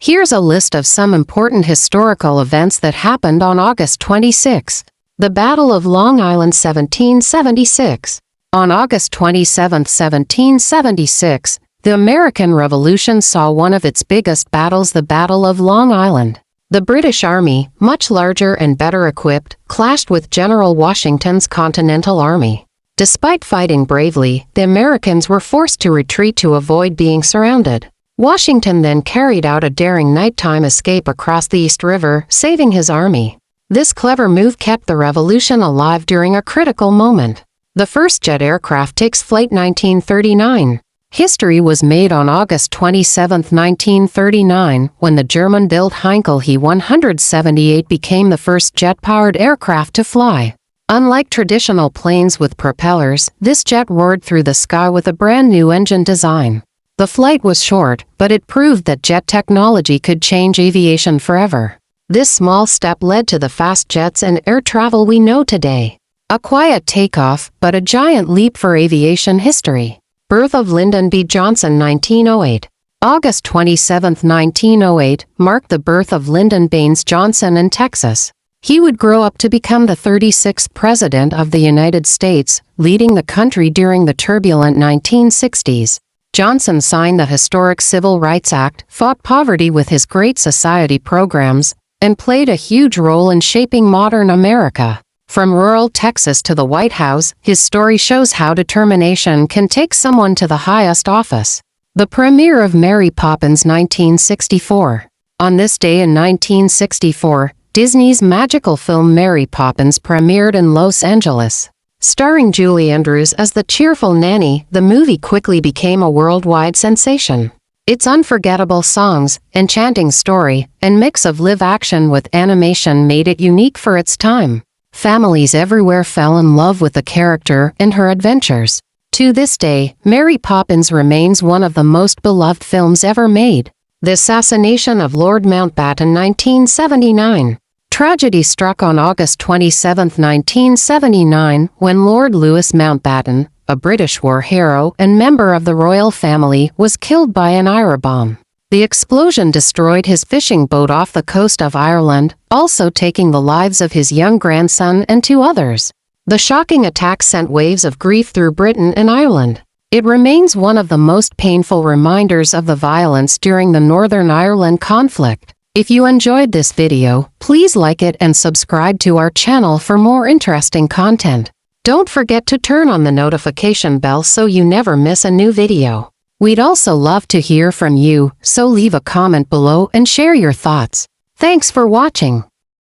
Here's a list of some important historical events that happened on August 26. The Battle of Long Island 1776. On August 27, 1776, the American Revolution saw one of its biggest battles, the Battle of Long Island. The British Army, much larger and better equipped, clashed with General Washington's Continental Army. Despite fighting bravely, the Americans were forced to retreat to avoid being surrounded. Washington then carried out a daring nighttime escape across the East River, saving his army. This clever move kept the Revolution alive during a critical moment. The first jet aircraft takes flight 1939. History was made on August 27, 1939, when the German-built Heinkel He-178 became the first jet-powered aircraft to fly. Unlike traditional planes with propellers, this jet roared through the sky with a brand-new engine design. The flight was short, but it proved that jet technology could change aviation forever. This small step led to the fast jets and air travel we know today. A quiet takeoff, but a giant leap for aviation history. Birth of Lyndon B. Johnson 1908. August 27, 1908, marked the birth of Lyndon Baines Johnson in Texas. He would grow up to become the 36th President of the United States, leading the country during the turbulent 1960s. Johnson signed the historic Civil Rights Act, fought poverty with his Great Society programs, and played a huge role in shaping modern America. From rural Texas to the White House, his story shows how determination can take someone to the highest office. The premiere of Mary Poppins 1964. On this day in 1964, Disney's magical film Mary Poppins premiered in Los Angeles. Starring Julie Andrews as the cheerful nanny, the movie quickly became a worldwide sensation. Its unforgettable songs, enchanting story, and mix of live action with animation made it unique for its time. Families everywhere fell in love with the character and her adventures. To this day, Mary Poppins remains one of the most beloved films ever made. The assassination of Lord Mountbatten 1979. Tragedy struck on August 27, 1979, when Lord Louis Mountbatten, a British war hero and member of the royal family, was killed by an Ira bomb. The explosion destroyed his fishing boat off the coast of Ireland, also taking the lives of his young grandson and two others. The shocking attack sent waves of grief through Britain and Ireland. It remains one of the most painful reminders of the violence during the Northern Ireland conflict. If you enjoyed this video, please like it and subscribe to our channel for more interesting content. Don't forget to turn on the notification bell so you never miss a new video. We'd also love to hear from you, so leave a comment below and share your thoughts. Thanks for watching.